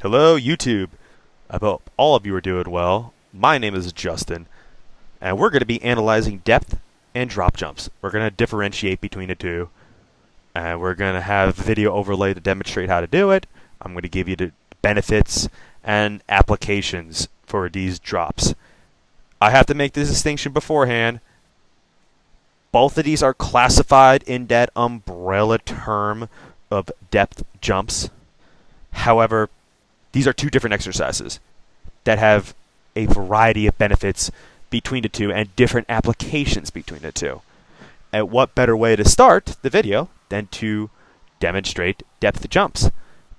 Hello, YouTube. I hope all of you are doing well. My name is Justin, and we're going to be analyzing depth and drop jumps. We're going to differentiate between the two, and we're going to have video overlay to demonstrate how to do it. I'm going to give you the benefits and applications for these drops. I have to make this distinction beforehand. Both of these are classified in that umbrella term of depth jumps. However, these are two different exercises that have a variety of benefits between the two and different applications between the two. And what better way to start the video than to demonstrate depth jumps?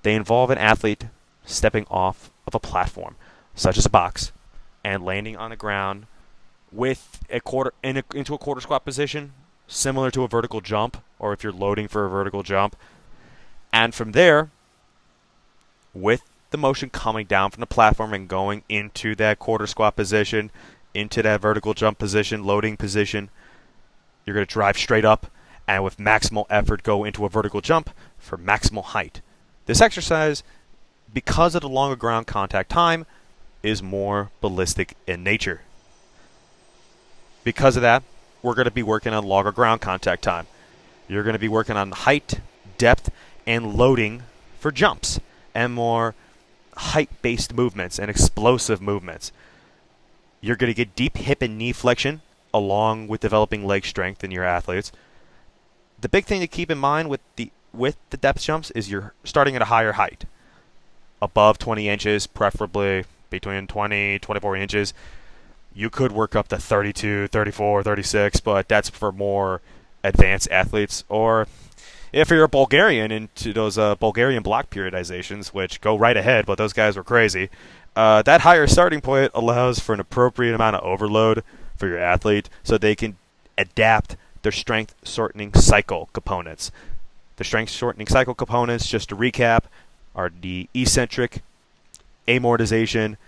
They involve an athlete stepping off of a platform, such as a box, and landing on the ground with into a quarter squat position, similar to a vertical jump, or if you're loading for a vertical jump. And from there, with the motion coming down from the platform and going into that quarter squat position, into that vertical jump position, loading position, you're going to drive straight up and with maximal effort go into a vertical jump for maximal height. This exercise, because of the longer ground contact time, is more ballistic in nature. Because of that, we're going to be working on longer ground contact time. You're going to be working on height, depth, and loading for jumps and more height-based movements and explosive movements. You're going to get deep hip and knee flexion along with developing leg strength in your athletes. The big thing to keep in mind with the depth jumps is you're starting at a higher height, above 20 inches, preferably between 20, 24 inches. You could work up to 32, 34, 36, but that's for more advanced athletes. Or if you're a Bulgarian into those Bulgarian block periodizations, which go right ahead, but those guys were crazy, that higher starting point allows for an appropriate amount of overload for your athlete so they can adapt their strength-shortening cycle components. The strength-shortening cycle components, just to recap, are the eccentric, amortization,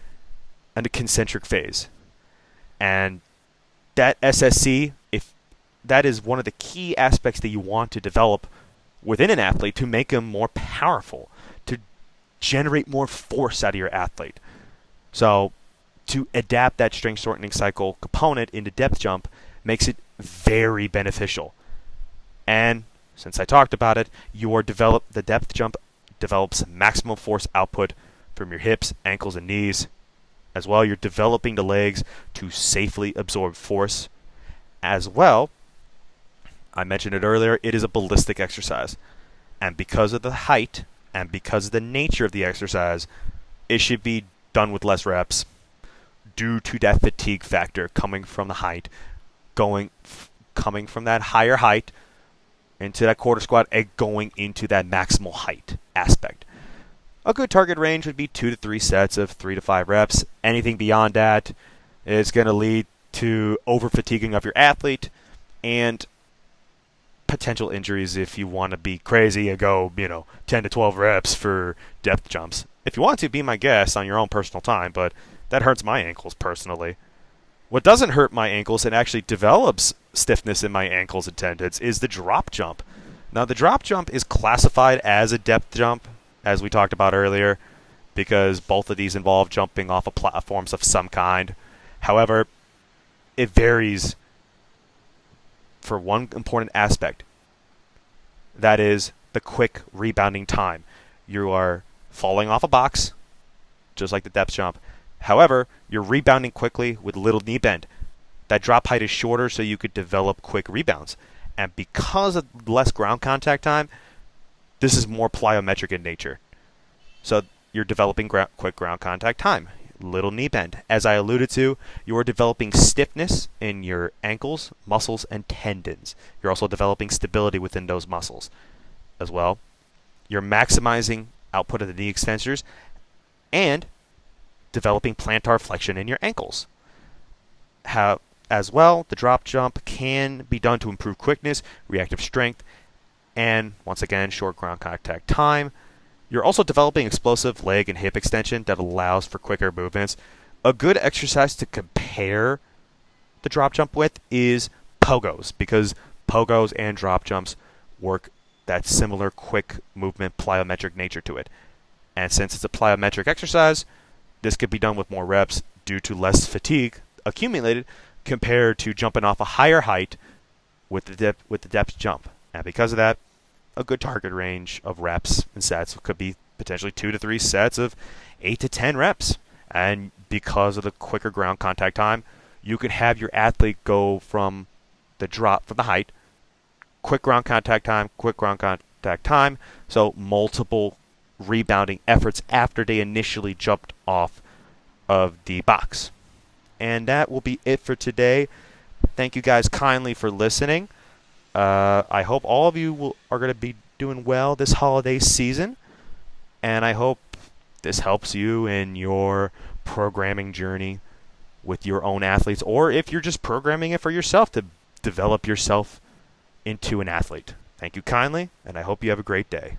and the concentric phase. And that SSC, if that is one of the key aspects that you want to develop within an athlete to make them more powerful, to generate more force out of your athlete. So to adapt that strength shortening cycle component into depth jump makes it very beneficial. And since I talked about it, the depth jump develops maximal force output from your hips, ankles, and knees. As well, you're developing the legs to safely absorb force. As well, I mentioned it earlier, it is a ballistic exercise. And because of the height and because of the nature of the exercise, it should be done with less reps due to that fatigue factor coming from the height, coming from that higher height into that quarter squat and going into that maximal height aspect. A good target range would be 2 to 3 sets of 3 to 5 reps. Anything beyond that is going to lead to over-fatiguing of your athlete and potential injuries if you want to be crazy and go, 10 to 12 reps for depth jumps. If you want to, be my guest on your own personal time, but that hurts my ankles personally. What doesn't hurt my ankles and actually develops stiffness in my ankles and tendons is the drop jump. Now, the drop jump is classified as a depth jump, as we talked about earlier, because both of these involve jumping off of platforms of some kind. However, it varies for one important aspect. That is the quick rebounding time. You are falling off a box, just like the depth jump. However, you're rebounding quickly with little knee bend. That drop height is shorter so you could develop quick rebounds. And because of less ground contact time, this is more plyometric in nature. So you're developing quick ground contact time. Little knee bend. As I alluded to, you are developing stiffness in your ankles, muscles, and tendons. You're also developing stability within those muscles as well. You're maximizing output of the knee extensors and developing plantar flexion in your ankles. As well, the drop jump can be done to improve quickness, reactive strength, and once again, short ground contact time. You're also developing explosive leg and hip extension that allows for quicker movements. A good exercise to compare the drop jump with is pogos, because pogos and drop jumps work that similar quick movement plyometric nature to it. And since it's a plyometric exercise, this could be done with more reps due to less fatigue accumulated compared to jumping off a higher height with the depth jump. And because of that, a good target range of reps and sets could be potentially 2 to 3 sets of 8 to 10 reps. And because of the quicker ground contact time, you can have your athlete go from the drop from the height, quick ground contact time, so multiple rebounding efforts after they initially jumped off of the box. And that will be it for today. Thank you guys kindly for listening. I hope all of you are going to be doing well this holiday season, and I hope this helps you in your programming journey with your own athletes, or if you're just programming it for yourself to develop yourself into an athlete. Thank you kindly, and I hope you have a great day.